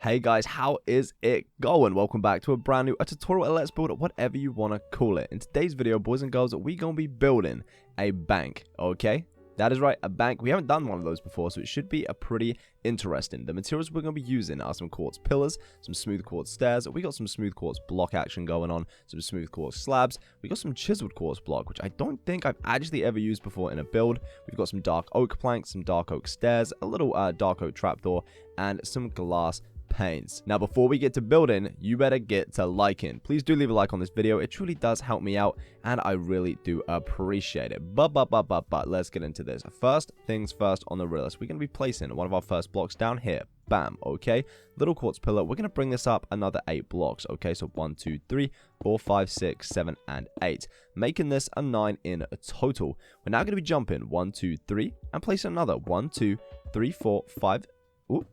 Hey guys, how is it going? Welcome back to a brand new tutorial and let's build whatever you want to call it. In today's video, boys and girls, we're going to be building a bank, okay? That is right, a bank. We haven't done one of those before, so it should be a pretty interesting. The materials we're going to be using are some quartz pillars, some smooth quartz stairs. We got some smooth quartz block action going on, some smooth quartz slabs. We got some chiseled quartz block, which I don't think I've actually ever used before in a build. We've got some dark oak planks, some dark oak stairs, a little dark oak trapdoor, and some glass panes. Now, before we get to building, you better get to liking. Please do leave a like on this video. It truly does help me out, and I really do appreciate it. But let's get into this. First things first on the realist, we're going to be placing one of our first blocks down here. Bam, okay? Little quartz pillar. We're going to bring this up another 8 blocks, okay? So 1, 2, 3, 4, 5, 6, 7, and 8. Making this a 9 in a total. We're now going to be jumping 1, 2, 3, and place another 1, 2, 3, 4, 5,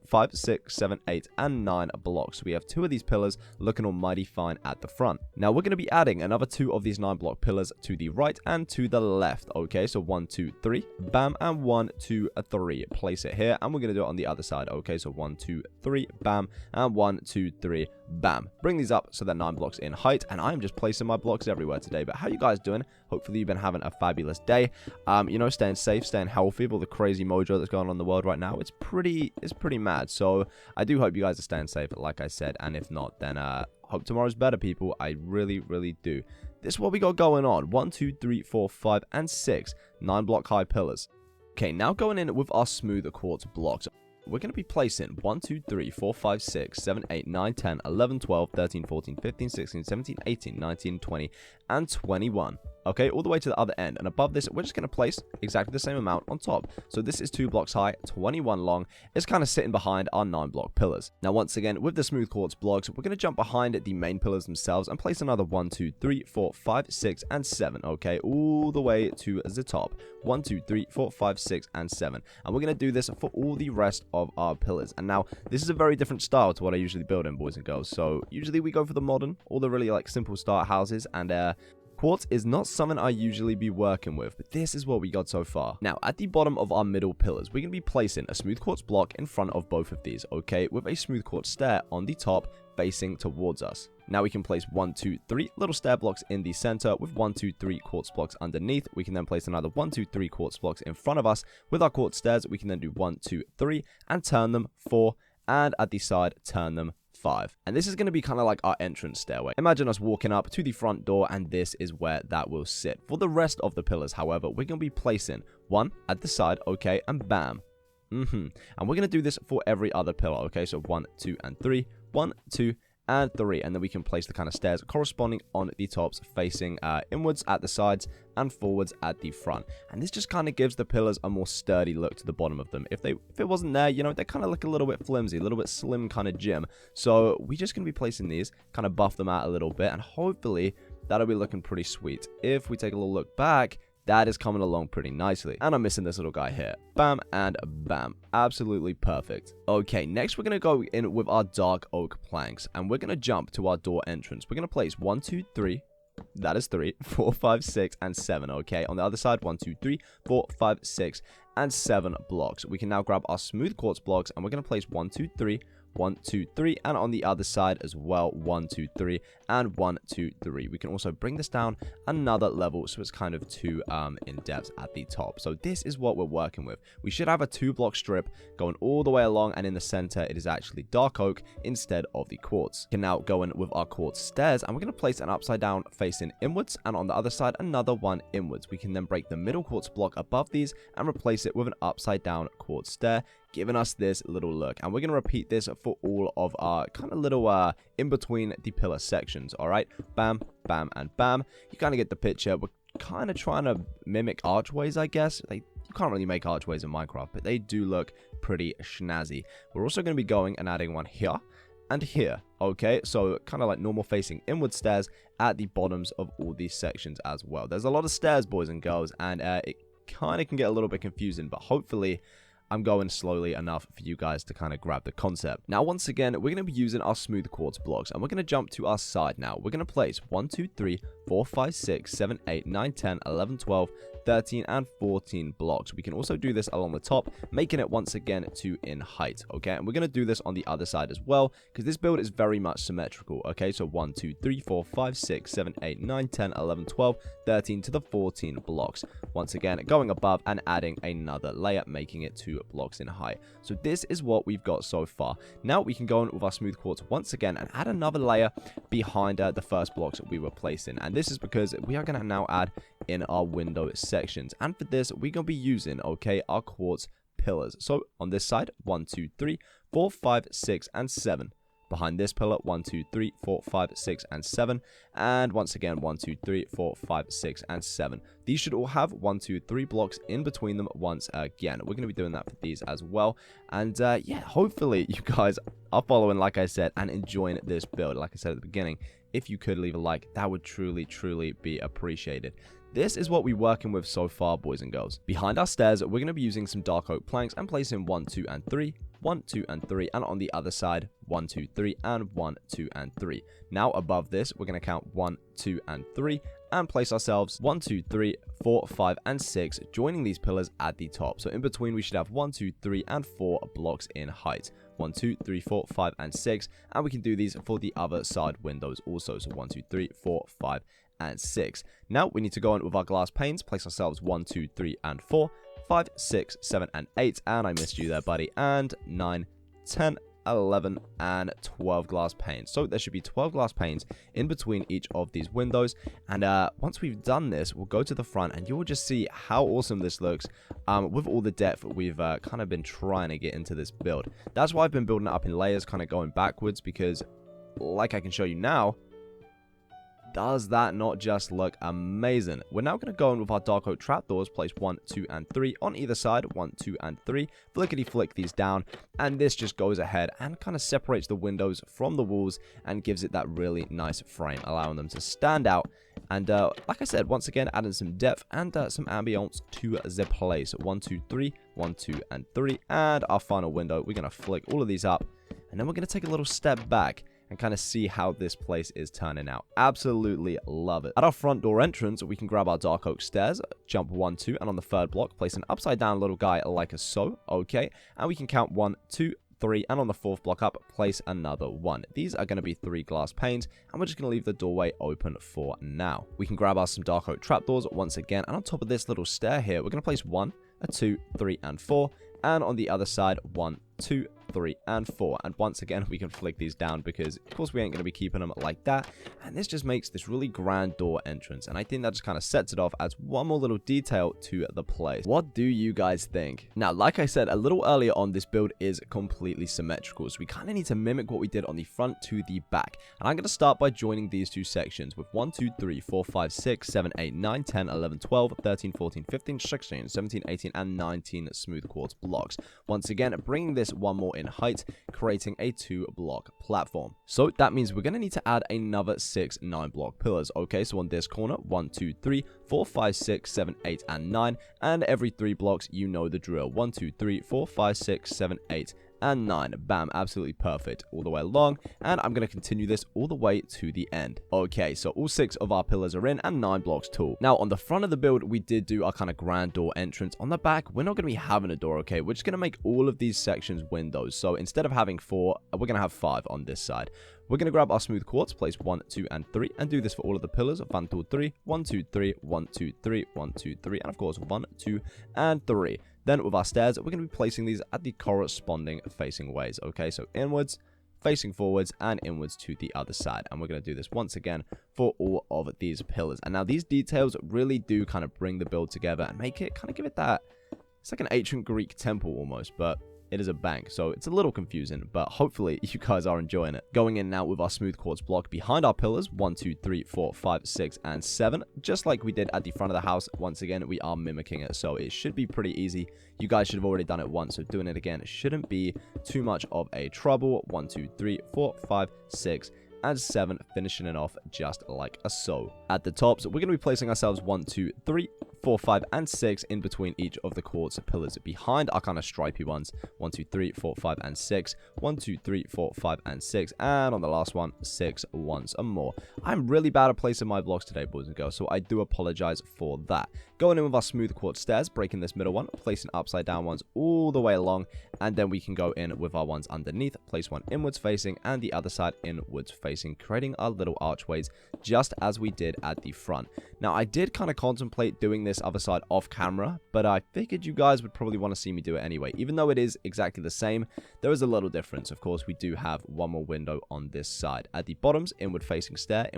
5, 6, 7, 8, and 9 blocks. So we have 2 of these pillars looking almighty fine at the front. Now we're going to be adding another 2 of these 9 block pillars to the right and to the left. Okay, so 1, 2, 3, bam, and 1, 2, 3. Place it here, and we're going to do it on the other side. Okay, so 1, 2, 3, bam, and 1, 2, 3, bam. Bring these up so they're 9 blocks in height, and I'm just placing my blocks everywhere today. But how you guys doing? Hopefully you've been having a fabulous day. You know, staying safe, staying healthy with all the crazy mojo that's going on in the world right now. It's pretty mad. So I do hope you guys are staying safe, like I said, and if not, then hope tomorrow's better, people. I really do. This is what we got going on. 1, 2, 3, 4, 5, and 6 9 block high pillars. Okay, now going in with our smooth quartz blocks. We're going to be placing 1, 2, 3, 4, 5, 6, 7, 8, 9, 10, 11, 12, 13, 14, 15, 16, 17, 18, 19, 20, and 21. Okay, all the way to the other end. And above this, we're just going to place exactly the same amount on top. So this is 2 blocks high, 21 long. It's kind of sitting behind our 9 block pillars. Now, once again, with the smooth quartz blocks, we're going to jump behind the main pillars themselves and place another 1, 2, 3, 4, 5, 6, and 7. Okay, all the way to the top. 1, 2, 3, 4, 5, 6, and 7. And we're going to do this for all the rest of our pillars. And now, this is a very different style to what I usually build in, boys and girls. So usually we go for the modern, all the really like simple start houses, and quartz is not something I usually be working with, but this is what we got so far. Now, at the bottom of our middle pillars, we're going to be placing a smooth quartz block in front of both of these, okay, with a smooth quartz stair on the top facing towards us. Now we can place 1, 2, 3 little stair blocks in the center with 1, 2, 3 quartz blocks underneath. We can then place another 1, 2, 3 quartz blocks in front of us. With our quartz stairs, we can then do 1, 2, 3 and turn them 4, and at the side, turn them 5. And this is going to be kind of like our entrance stairway. Imagine us walking up to the front door, and this is where that will sit. For the rest of the pillars, however, we're going to be placing 1 at the side, okay, and bam. And we're going to do this for every other pillar, okay, so 1, 2, and 3, 1, 2, and 3, and then we can place the kind of stairs corresponding on the tops, facing inwards at the sides and forwards at the front. And this just kind of gives the pillars a more sturdy look to the bottom of them. If it wasn't there, you know, they kind of look a little bit flimsy, a little bit slim kind of gym. So we're just going to be placing these, kind of buff them out a little bit, and hopefully that'll be looking pretty sweet. If we take a little look back, that is coming along pretty nicely. And I'm missing this little guy here. Bam and bam. Absolutely perfect. Okay, next we're going to go in with our dark oak planks. And we're going to jump to our door entrance. We're going to place 1, 2, 3. That is 3, 4, 5, 6, and 7. Okay, on the other side, 1, 2, 3, 4, 5, 6, and 7 blocks. We can now grab our smooth quartz blocks, and we're going to place 1, 2, 3, 1, 2, 3, and on the other side as well, 1, 2, 3, and 1, 2, 3. We can also bring this down another level, so it's kind of 2 in depth at the top. So this is what we're working with. We should have a 2-block strip going all the way along, and in the center, it is actually dark oak instead of the quartz. We can now go in with our quartz stairs, and we're going to place an upside down facing inwards, and on the other side, another one inwards. We can then break the middle quartz block above these and replace it with an upside down quartz stair, giving us this little look. And we're going to repeat this for all of our kind of little in between the pillar sections. All right, bam, bam, and bam. You kind of get the picture. We're kind of trying to mimic archways, I guess. You can't really make archways in Minecraft, but they do look pretty snazzy. We're also going to be going and adding one here and here. Okay, so kind of like normal facing inward stairs at the bottoms of all these sections as well. There's a lot of stairs, boys and girls, and it kind of can get a little bit confusing, but hopefully I'm going slowly enough for you guys to kind of grab the concept. Now, once again, we're going to be using our smooth quartz blocks, and we're going to jump to our side now. We're going to place 1, 2, 3, 4, 5, 6, 7, 8, 9, 10, 11, 12, 13, and 14 blocks. We can also do this along the top, making it once again 2 in height, okay? And we're going to do this on the other side as well, because this build is very much symmetrical, okay? So 1, 2, 3, 4, 5, 6, 7, 8, 9, 10, 11, 12, 13 to the 14 blocks. Once again, going above and adding another layer, making it 2 blocks in height. So this is what we've got so far. Now we can go in with our smooth quartz once again and add another layer behind the first blocks that we were placing. And this is because we are going to now add in our window sections. And for this, we're going to be using, okay, our quartz pillars. So on this side, 1, 2, 3, 4, 5, 6, and 7. Behind this pillar, 1, 2, 3, 4, 5, 6, and 7. And once again, 1, 2, 3, 4, 5, 6, and 7. These should all have 1, 2, 3 blocks in between them once again. We're going to be doing that for these as well. And yeah, hopefully you guys are following, like I said, and enjoying this build. Like I said at the beginning, if you could leave a like, that would truly, truly be appreciated. This is what we're working with so far, boys and girls. Behind our stairs, we're going to be using some dark oak planks and placing 1, 2, and 3. 1, 2, and 3, and on the other side, 1, 2, 3, and 1, 2, and 3. Now, above this, we're going to count 1, 2, and 3, and place ourselves 1, 2, 3, 4, 5, and 6, joining these pillars at the top. So in between, we should have 1, 2, 3, and 4 blocks in height. 1, 2, 3, 4, 5, and 6, and we can do these for the other side windows also. So 1, 2, 3, 4, 5, and 6. Now, we need to go in with our glass panes, place ourselves 1, 2, 3, and 4. 5, 6, 7, and 8, and I missed you there, buddy, and 9, 10, 11, and 12 glass panes. So there should be 12 glass panes in between each of these windows, and once we've done this, we'll go to the front, and you will just see how awesome this looks with all the depth we've kind of been trying to get into this build. That's why I've been building it up in layers, kind of going backwards, because like I can show you now, does that not just look amazing? We're now going to go in with our dark oak trapdoors, place 1, 2, and 3 on either side, 1, 2, and 3, flickety flick these down, and this just goes ahead and kind of separates the windows from the walls and gives it that really nice frame, allowing them to stand out. And like I said, once again, adding some depth and some ambience to the place. 1, 2, 3, 1, 2, and 3, and our final window. We're going to flick all of these up, and then we're going to take a little step back and kind of see how this place is turning out. Absolutely love it. At our front door entrance, we can grab our dark oak stairs, jump 1, 2, and on the third block, place an upside down little guy like so, okay? And we can count 1, 2, 3, and on the fourth block up, place another 1. These are going to be 3 glass panes, and we're just going to leave the doorway open for now. We can grab us some dark oak trapdoors once again, and on top of this little stair here, we're going to place 1, 2, 3, and 4, and on the other side, 1, 2, 3, and 4. And once again, we can flick these down because, of course, we ain't going to be keeping them like that. And this just makes this really grand door entrance. And I think that just kind of sets it off as one more little detail to the place. What do you guys think? Now, like I said a little earlier on, this build is completely symmetrical. So we kind of need to mimic what we did on the front to the back. And I'm going to start by joining these two sections with 1, 2, 3, 4, 5, 6, 7, 8, 9, 10, 11, 12, 13, 14, 15, 16, 17, 18, and 19 smooth quartz blocks. Once again, bringing this one more in height, creating a 2-block platform. So that means we're going to need to add another 6 9-block pillars. Okay, so on this corner, 1, 2, 3, 4, 5, 6, 7, 8, and 9, and every 3 blocks, you know the drill. 1, 2, 3, 4, 5, 6, 7, 8, and 9. Bam, absolutely perfect all the way along, and I'm going to continue this all the way to the end. Okay, so all 6 of our pillars are in and 9 blocks tall. Now, on the front of the build, we did do our kind of grand door entrance. On the back, we're not going to be having a door, okay? We're just going to make all of these sections windows. So instead of having 4, we're going to have 5 on this side. We're going to grab our smooth quartz, place 1, 2, and 3, and do this for all of the pillars. 1, 2, 3, 1, 2, 3, 1, 2, 3, 1, 2, 3, and of course 1, 2, and 3. Then with our stairs, we're going to be placing these at the corresponding facing ways. Okay, so inwards, facing forwards, and inwards to the other side. And we're going to do this once again for all of these pillars. And now these details really do kind of bring the build together and make it kind of give it that, it's like an ancient Greek temple almost, but it is a bank, so it's a little confusing, but hopefully you guys are enjoying it. Going in now with our smooth quartz block behind our pillars, 1, 2, 3, 4, 5, 6, and 7. Just like we did at the front of the house, once again, we are mimicking it, so it should be pretty easy. You guys should have already done it once, so doing it again shouldn't be too much of a trouble. 1, 2, 3, 4, 5, 6, and 7, finishing it off just like so. At the tops, we're going to be placing ourselves 1, 2, 3, 4, 5, and 6 in between each of the quartz pillars behind our kind of stripy ones. 1, 2, 3, 4, 5, and 6. 1, 2, 3, 4, 5, and 6. And on the last one, 6 once more. I'm really bad at placing my blocks today, boys and girls, so I do apologize for that. Going in with our smooth quartz stairs, breaking this middle one, placing upside down ones all the way along, and then we can go in with our ones underneath, place one inwards facing and the other side inwards facing, creating our little archways just as we did at the front. Now, I did kind of contemplate doing this other side off camera, but I figured you guys would probably want to see me do it anyway. Even though it is exactly the same, there is a little difference. Of course, we do have one more window on this side. At the bottoms, inward facing stair,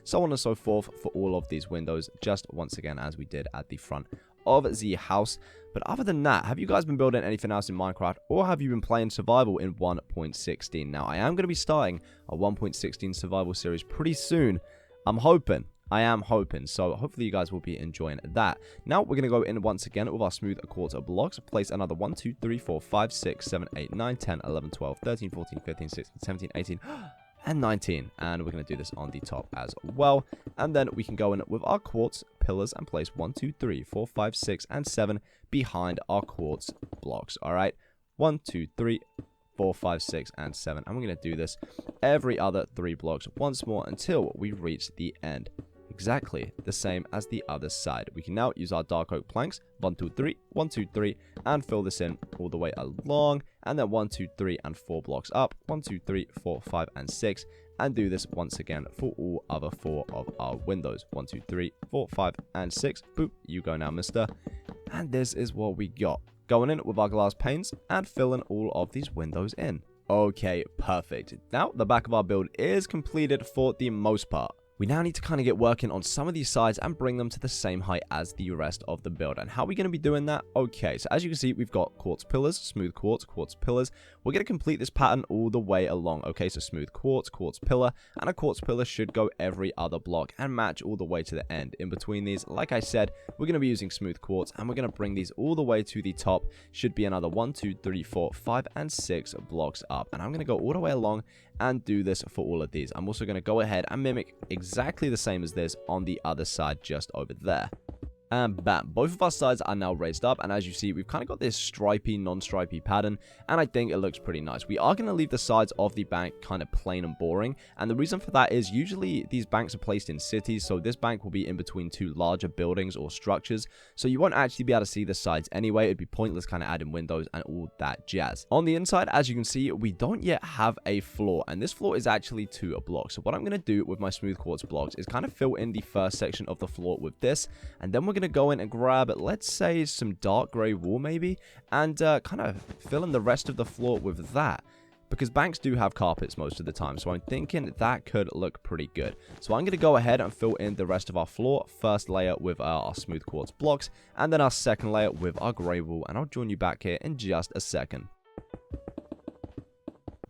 so on and so forth for all of these windows, just once again as we did at the front of the house. But other than that, have you guys been building anything else in Minecraft, or have you been playing survival in 1.16? Now, I am going to be starting a 1.16 survival series pretty soon. I am hoping, so hopefully you guys will be enjoying that. Now, we're going to go in once again with our smooth quartz blocks, place another 1, 2, 3, 4, 5, 6, 7, 8, 9, 10, 11, 12, 13, 14, 15, 16, 17, 18, and 19. And we're going to do this on the top as well. And then we can go in with our quartz pillars and place 1, 2, 3, 4, 5, 6, and 7 behind our quartz blocks. All right, 1, 2, 3, 4, 5, 6, and 7. And we're going to do this every other 3 blocks once more until we reach the end. Exactly the same as the other side. We can now use our dark oak planks, 1, 2, 3, 1, 2, 3, and fill this in all the way along, and then 1, 2, 3, and 4 blocks up, 1, 2, 3, 4, 5, and 6, and do this once again for all other 4 of our windows. 1, 2, 3, 4, 5, and 6. Boop, you go now, mister. And this is what we got. Going in with our glass panes and filling all of these windows in. Okay, perfect. Now, the back of our build is completed for the most part. We now need to kind of get working on some of these sides and bring them to the same height as the rest of the build. And how are we going to be doing that? Okay, so as you can see, we've got quartz pillars, smooth quartz pillars. We're going to complete this pattern all the way along. Okay, so smooth quartz pillar, and a quartz pillar should go every other block and match all the way to the end. In between these, like I said, we're going to be using smooth quartz, and we're going to bring these all the way to the top. Should be another 1, 2, 3, 4, 5, and 6 blocks up. And I'm going to go all the way along and do this for all of these. I'm also going to go ahead and mimic exactly the same as this on the other side just over there. And bam, both of our sides are now raised up, and as you see, we've kind of got this stripy, non-stripy pattern, and I think it looks pretty nice. We are going to leave the sides of the bank kind of plain and boring, and the reason for that is usually these banks are placed in cities, so this bank will be in between 2 larger buildings or structures, so you won't actually be able to see the sides anyway. It'd be pointless kind of adding windows and all that jazz. On the inside, as you can see, we don't yet have a floor, and this floor is actually 2 blocks. So what I'm going to do with my smooth quartz blocks is kind of fill in the first section of the floor with this, and then we're going to go in and grab, let's say, some dark gray wool maybe, and kind of fill in the rest of the floor with that, because banks do have carpets most of the time, so I'm thinking that could look pretty good. So I'm going to go ahead and fill in the rest of our floor, first layer with our smooth quartz blocks, and then our second layer with our gray wool, and I'll join you back here in just a second.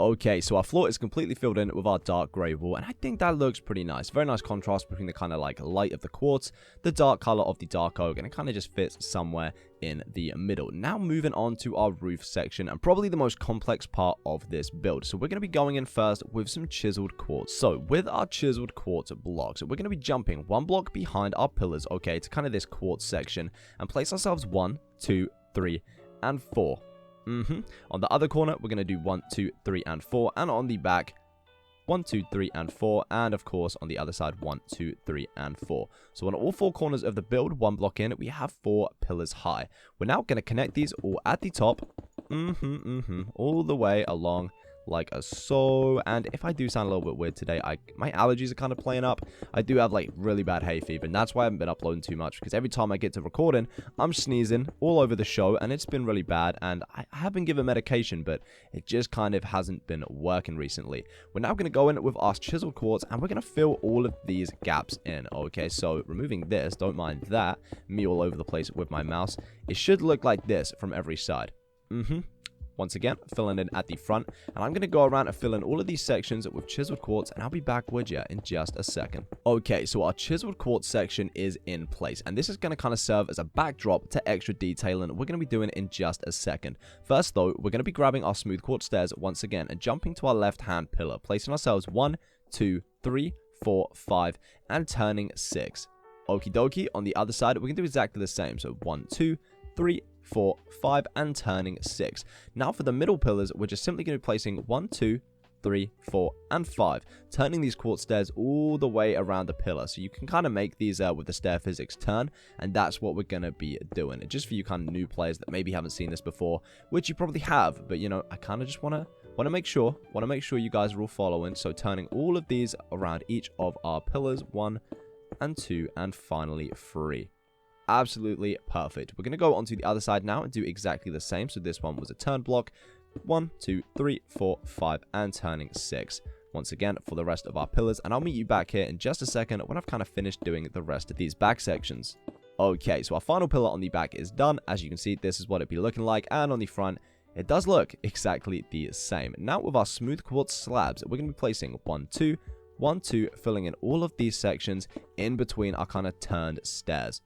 Okay, so our floor is completely filled in with our dark grey wool, and I think that looks pretty nice. Very nice contrast between the kind of like light of the quartz, the dark color of the dark oak, and it kind of just fits somewhere in the middle. Now moving on to our roof section, and probably the most complex part of this build. So we're going to be going in first with some chiseled quartz. So with our chiseled quartz blocks, we're going to be jumping 1 block behind our pillars, okay, to kind of this quartz section, and place ourselves 1, 2, 3, and 4. On the other corner, we're going to do 1, 2, 3, and 4. And on the back, 1, 2, 3, and 4. And of course, on the other side, 1, 2, 3, and 4. So on all 4 corners of the build, 1 block in, we have 4 pillars high. We're now going to connect these all at the top. All the way along like so. And if I do sound a little bit weird today, my allergies are kind of playing up. I do have like really bad hay fever, and that's why I haven't been uploading too much, because every time I get to recording, I'm sneezing all over the show, and it's been really bad. And I have been given medication, but it just kind of hasn't been working recently. We're now going to go in with our chiseled quartz, and we're going to fill all of these gaps in. Okay, so removing this, don't mind that, me all over the place with my mouse. It should look like this from every side. Once again, filling in at the front, and I'm going to go around and fill in all of these sections with chiseled quartz, and I'll be back with you in just a second. Okay, so our chiseled quartz section is in place, and this is going to kind of serve as a backdrop to extra detailing we're going to be doing in just a second. First though, we're going to be grabbing our smooth quartz stairs once again and jumping to our left hand pillar, placing ourselves 1, 2, 3, 4, 5, and turning 6. Okie dokie, on the other side, we can do exactly the same, so 1, 2, 3, 4, 5, and turning 6. Now for the middle pillars, we're just simply going to be placing 1, 2, 3, 4, and 5, turning these quartz stairs all the way around the pillar. So you can kind of make these with the stair physics turn, and that's what we're going to be doing. Just for you kind of new players that maybe haven't seen this before, which you probably have, but you know, I kind of just want to make sure you guys are all following. So turning all of these around each of our pillars, 1 and 2, and finally 3. Absolutely perfect. We're going to go onto the other side now and do exactly the same. So this one was a turn block, 1, 2, 3, 4, 5, and turning 6. Once again for the rest of our pillars, and I'll meet you back here in just a second when I've kind of finished doing the rest of these back sections. Okay, so our final pillar on the back is done. As you can see, this is what it'd be looking like, and on the front, it does look exactly the same. Now with our smooth quartz slabs, we're going to be placing 1, 2, 1, 2, filling in all of these sections in between our kind of turned stairs.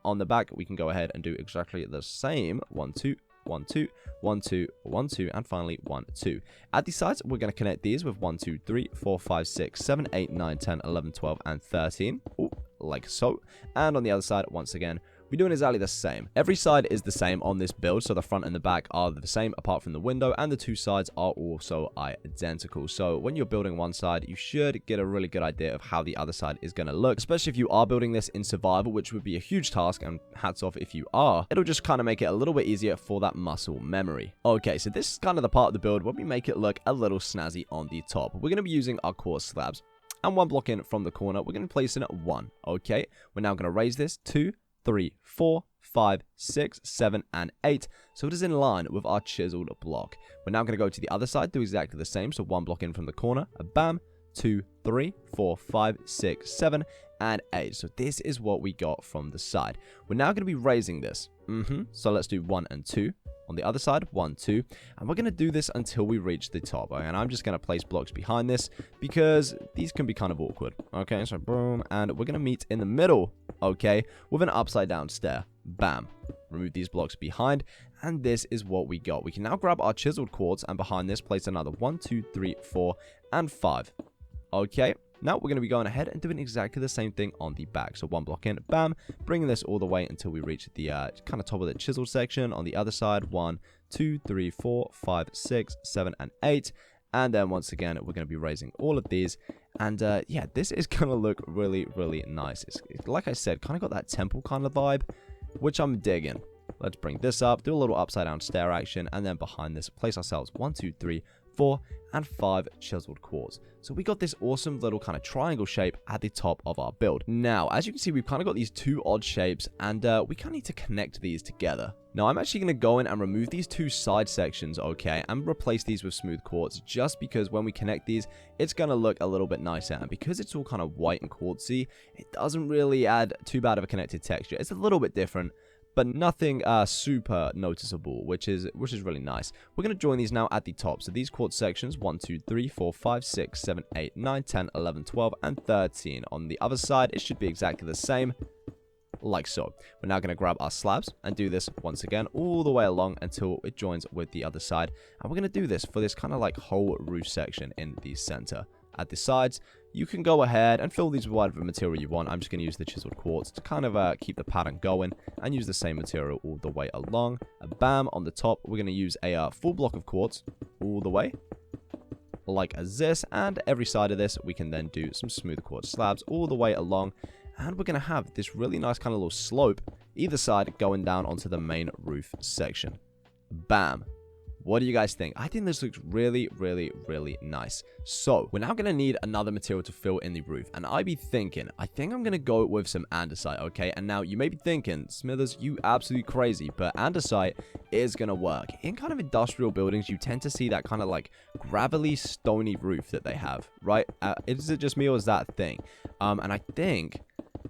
On the back, we can go ahead and do exactly the same. 1, 2, 1, 2, 1, 2, 1, 2, and finally 1, 2. At the sides, we're going to connect these with 1, 2, 3, 4, 5, 6, 7, 8, 9, 10, 11, 12, and 13. Ooh, like so. And on the other side, once again, we're doing exactly the same. Every side is the same on this build, so the front and the back are the same apart from the window, and the two sides are also identical. So when you're building one side, you should get a really good idea of how the other side is going to look, especially if you are building this in survival, which would be a huge task, and hats off if you are. It'll just kind of make it a little bit easier for that muscle memory. Okay, so this is kind of the part of the build where we make it look a little snazzy on the top. We're going to be using our quartz slabs, and one block in from the corner, we're going to place in at 1. Okay, we're now going to raise this 2, 3, 4, 5, 6, 7, and 8. So it is in line with our chiseled block. We're now going to go to the other side, do exactly the same. So one block in from the corner, a bam, 2, 3, 4, 5, 6, 7, and 8. So this is what we got from the side. We're now going to be raising this. So let's do 1 and 2. On the other side, 1, 2, and we're going to do this until we reach the top. And I'm just going to place blocks behind this because these can be kind of awkward. Okay, so boom, and we're going to meet in the middle, okay, with an upside down stair. Bam. Remove these blocks behind, and this is what we got. We can now grab our chiseled quartz, and behind this place another 1, 2, 3, 4, and 5. Okay. Now we're going to be going ahead and doing exactly the same thing on the back. So one block in, bam, bringing this all the way until we reach the kind of top of the chisel section. On the other side, 1, 2, 3, 4, 5, 6, 7, and 8. And then once again, we're going to be raising all of these. And yeah, this is going to look really, really nice. It's, like I said, kind of got that temple kind of vibe, which I'm digging. Let's bring this up, do a little upside down stair action, and then behind this, place ourselves 1, 2, 3, 4, and 5 chiseled quartz. So we got this awesome little kind of triangle shape at the top of our build. Now, as you can see, we've kind of got these two odd shapes, and we kind of need to connect these together. Now, I'm actually going to go in and remove these two side sections, okay, and replace these with smooth quartz, just because when we connect these, it's going to look a little bit nicer. And because it's all kind of white and quartzy, it doesn't really add too bad of a connected texture. It's a little bit different, but nothing super noticeable, which is really nice. We're going to join these now at the top. So these quartz sections, 1, 2, 3, 4, 5, 6, 7, 8, 9, 10, 11, 12, and 13. On the other side, it should be exactly the same, like so. We're now going to grab our slabs and do this once again all the way along until it joins with the other side. And we're going to do this for this kind of like whole roof section in the center. At the sides, you can go ahead and fill these with whatever material you want. I'm just going to use the chiseled quartz to kind of keep the pattern going and use the same material all the way along. And bam, on the top, we're going to use a full block of quartz all the way, like this. And every side of this, we can then do some smooth quartz slabs all the way along. And we're going to have this really nice kind of little slope either side going down onto the main roof section. Bam. What do you guys think? I think this looks really, really, really nice. So, we're now going to need another material to fill in the roof. And I think I'm going to go with some andesite, okay? And now, you may be thinking, Smithers, you absolutely crazy. But andesite is going to work. In kind of industrial buildings, you tend to see that kind of like gravelly, stony roof that they have, right? Is it just me or is that a thing? And I think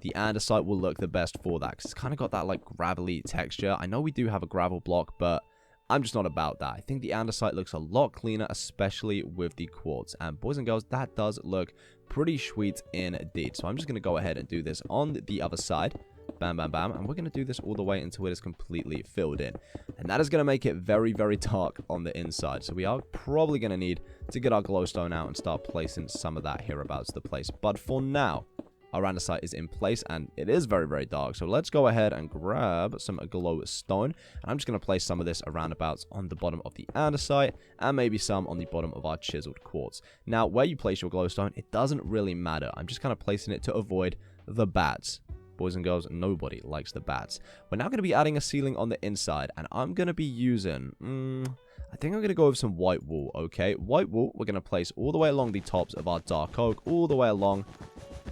the andesite will look the best for that. Because it's kind of got that like gravelly texture. I know we do have a gravel block, but I'm just not about that. I think the andesite looks a lot cleaner, especially with the quartz. And boys and girls, that does look pretty sweet indeed. So I'm just going to go ahead and do this on the other side. Bam, bam, bam. And we're going to do this all the way until it is completely filled in. And that is going to make it very, very dark on the inside. So we are probably going to need to get our glowstone out and start placing some of that hereabouts the place. But for now, our andesite is in place, and it is very, very dark. So let's go ahead and grab some glowstone, and I'm just going to place some of this aroundabouts on the bottom of the andesite, and maybe some on the bottom of our chiseled quartz. Now, where you place your glowstone, it doesn't really matter. I'm just kind of placing it to avoid the bats. Boys and girls, nobody likes the bats. We're now going to be adding a ceiling on the inside, and I'm going to be using, I think I'm going to go with some white wool, okay? White wool, we're going to place all the way along the tops of our dark oak, all the way along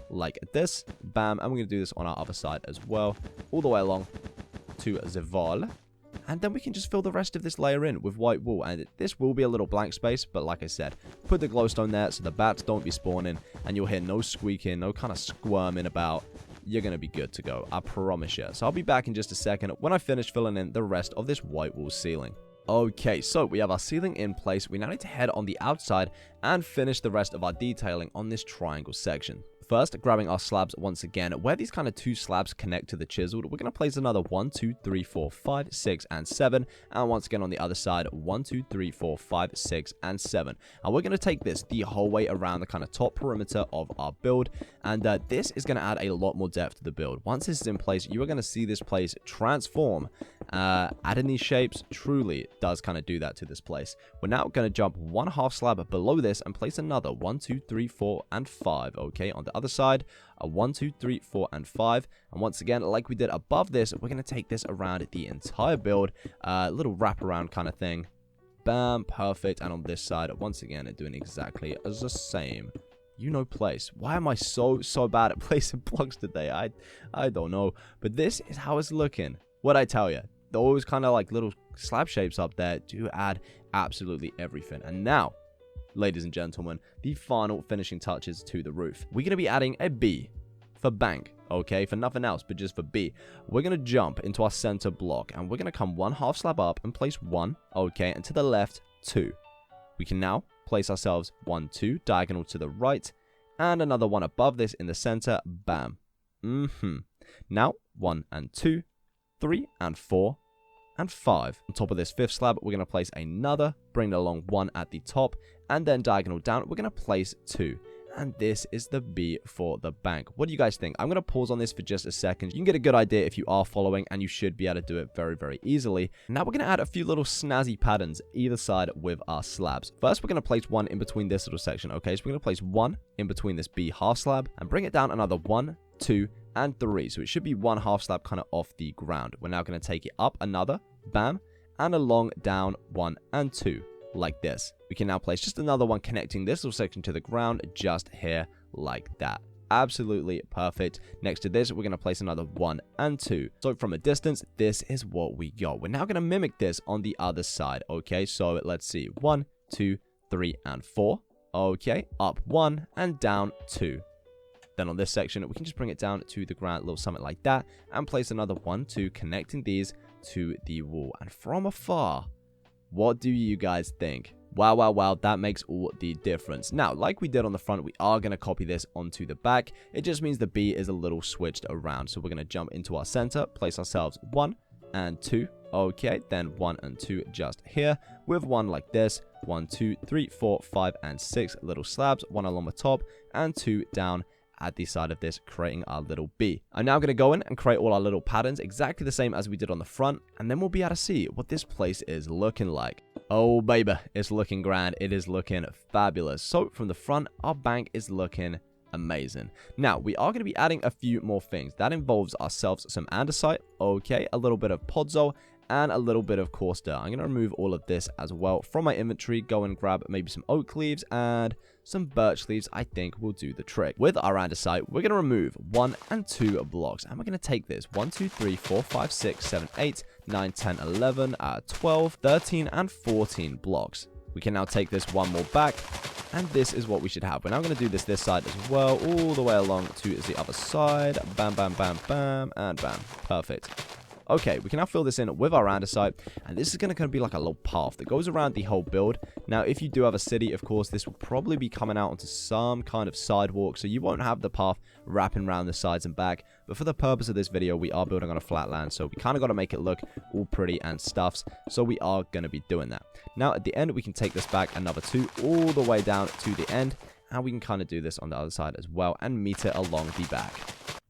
like this. Bam, and we're going to do this on our other side as well, all the way along to the wall. And then we can just fill the rest of this layer in with white wool. And this will be a little blank space, but like I said, put the glowstone there so the bats don't be spawning, and you'll hear no squeaking, no kind of squirming about. You're going to be good to go, I promise you. So I'll be back in just a second when I finish filling in the rest of this white wool ceiling. Okay, so we have our ceiling in place. We now need to head on the outside and finish the rest of our detailing on this triangle section. First, grabbing our slabs once again, where these kind of two slabs connect to the chiseled, we're going to place another 1, 2, 3, 4, 5, 6, and 7. And once again on the other side, 1, 2, 3, 4, 5, 6, and 7. And we're going to take this the whole way around the kind of top perimeter of our build. And this is going to add a lot more depth to the build. Once this is in place, you are going to see this place transform. Adding these shapes truly does kind of do that to this place. We're now going to jump 1/2 slab below this and place another 1, 2, 3, 4, and 5. Okay, on the other side, a 1, 2, 3, 4, and 5. And once again, like we did above this, we're going to take this around the entire build, little wraparound kind of thing. Bam, perfect. And on this side, once again, doing exactly as the same. You know, place. Why am I so bad at placing blocks today? I don't know, but this is how it's looking. What I tell you, those kind of like little slab shapes up there do add absolutely everything. And now, ladies and gentlemen, the final finishing touches to the roof. We're going to be adding a B for bank, okay? For nothing else, but just for B. We're going to jump into our center block, and we're going to come 1/2 slab up and place 1, okay? And to the left, 2. We can now place ourselves 1, 2, diagonal to the right, and another one above this in the center. Bam. Now, 1 and 2, 3 and 4, and 5. On top of this 5th slab, we're going to place another, bring it along 1 at the top, and then diagonal down, we're going to place 2. And this is the B for the bank. What do you guys think? I'm going to pause on this for just a second. You can get a good idea if you are following, and you should be able to do it very, very easily. Now we're going to add a few little snazzy patterns either side with our slabs. First, we're going to place 1 in between this little section, okay? So we're going to place 1 in between this B half slab, and bring it down another 1, 2, and 3. So it should be 1/2 slab kind of off the ground. We're now going to take it up another, bam, and along down 1 and 2. Like this. We can now place just another one connecting this little section to the ground just here like that. Absolutely perfect. Next to this, we're going to place another 1 and 2. So from a distance, this is what we got. We're now going to mimic this on the other side. Okay, so let's see. 1, 2, 3, and 4. Okay, up 1 and down 2. Then on this section, we can just bring it down to the ground, a little something like that, and place another 1, 2, connecting these to the wall. And from afar, what do you guys think? Wow, wow, wow, that makes all the difference. Now, like we did on the front, we are going to copy this onto the back. It just means the B is a little switched around. So we're going to jump into our center, place ourselves 1 and 2. Okay, then 1 and 2 just here, with 1 like this. 1, 2, 3, 4, 5, and 6 little slabs, 1 along the top, and 2 down at the side of this, creating our little B. I'm now going to go in and create all our little patterns exactly the same as we did on the front, and then we'll be able to see what this place is looking like. Oh baby, it's looking grand. It is looking fabulous. So from the front, our bank is looking amazing. Now we are going to be adding a few more things. That involves ourselves some andesite, okay, a little bit of podzo, and a little bit of coarse dirt. I'm going to remove all of this as well from my inventory. Go and grab maybe some oak leaves and some birch leaves. I think will do the trick. With our andesite, we're going to remove 1 and 2 blocks, and we're going to take this 1, 2, 3, 4, 5, 6, 7, 8, 9, 10, 11, 12, 13, and 14 blocks. We can now take this one more back, and this is what we should have. We're now going to do this side as well, all the way along to the other side. Bam, bam, bam, bam, and bam. Perfect. Okay, we can now fill this in with our andesite, and this is going to be like a little path that goes around the whole build. Now, if you do have a city, of course, this will probably be coming out onto some kind of sidewalk, so you won't have the path wrapping around the sides and back. But for the purpose of this video, we are building on a flat land, so we kind of got to make it look all pretty and stuffs, so we are going to be doing that. Now, at the end, we can take this back another 2 all the way down to the end, And we can kind of do this on the other side as well and meet it along the back.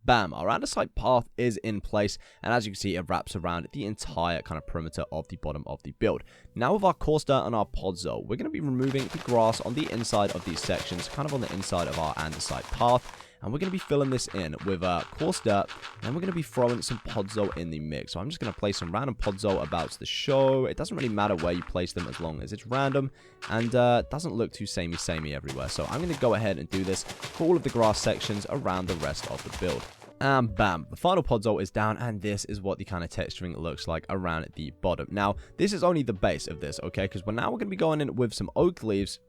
Bam, our underside path is in place, and as you can see, it wraps around the entire kind of perimeter of the bottom of the build. Now with our coarse dirt and our podzol, we're going to be removing the grass on the inside of these sections, kind of on the inside of our underside path, and we're going to be filling this in with coarse dirt, and we're going to be throwing some podzol in the mix. So I'm just going to place some random podzol about the show. It doesn't really matter where you place them as long as it's random, and doesn't look too samey everywhere. So I'm going to go ahead and do this for all of the grass sections around the rest of the build. And bam, the final podzol is down, and this is what the kind of texturing looks like around the bottom. Now, this is only the base of this, okay? Because now we're going to be going in with some oak leaves,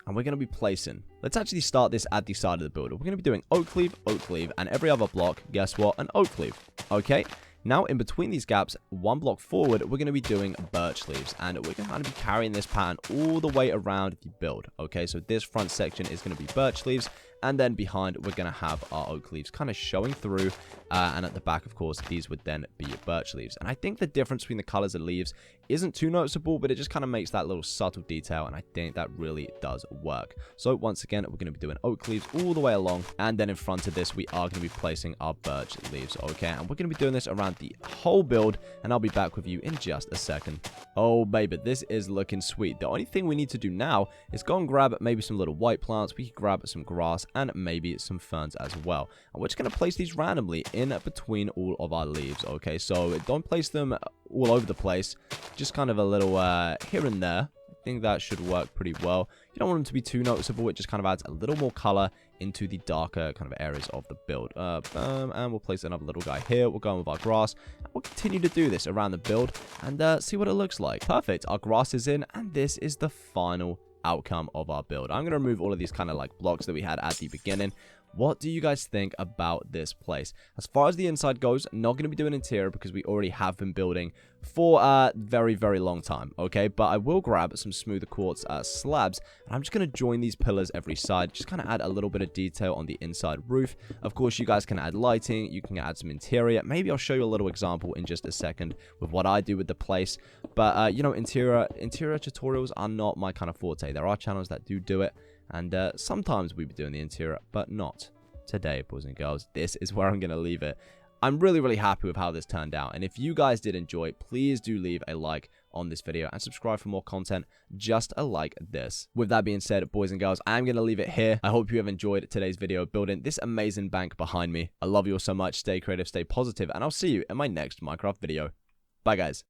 and we're going to be placing. Let's actually start this at the side of the builder. We're going to be doing oak leaf, and every other block, guess what? An oak leaf, okay? Now, in between these gaps, one block forward, we're going to be doing birch leaves, and we're going to be carrying this pattern all the way around the build, okay? So this front section is going to be birch leaves, and then behind, we're going to have our oak leaves kind of showing through, and at the back, of course, these would then be birch leaves. And I think the difference between the colors of leaves isn't too noticeable, but it just kind of makes that little subtle detail, and I think that really does work. So once again, we're going to be doing oak leaves all the way along, and then in front of this, we are going to be placing our birch leaves, okay? And we're going to be doing this around the whole build, and I'll be back with you in just a second. Oh, baby, this is looking sweet. The only thing we need to do now is go and grab maybe some little white plants. We can grab some grass and maybe some ferns as well. And we're just going to place these randomly in between all of our leaves, okay? So don't place them all over the place, just kind of a little here and there. I think that should work pretty well. You don't want them to be too noticeable. It just kind of adds a little more color into the darker kind of areas of the build. And we'll place another little guy here. We'll go on with our grass. And we'll continue to do this around the build and see what it looks like. Perfect. Our grass is in, and this is the final outcome of our build. I'm going to remove all of these kind of like blocks that we had at the beginning. What do you guys think about this place? As far as the inside goes, not going to be doing interior because we already have been building for a very long time, okay? But I will grab some smoother quartz slabs, and I'm just going to join these pillars every side, just kind of add a little bit of detail on the inside roof. Of course, you guys can add lighting, you can add some interior. Maybe I'll show you a little example in just a second with what I do with the place. But, you know, interior tutorials are not my kind of forte. There are channels that do it. And sometimes we be doing the interior, but not today, boys and girls. This is where I'm going to leave it. I'm really happy with how this turned out. And if you guys did enjoy, please do leave a like on this video and subscribe for more content just like this. With that being said, boys and girls, I'm going to leave it here. I hope you have enjoyed today's video building this amazing bank behind me. I love you all so much. Stay creative, stay positive, and I'll see you in my next Minecraft video. Bye, guys.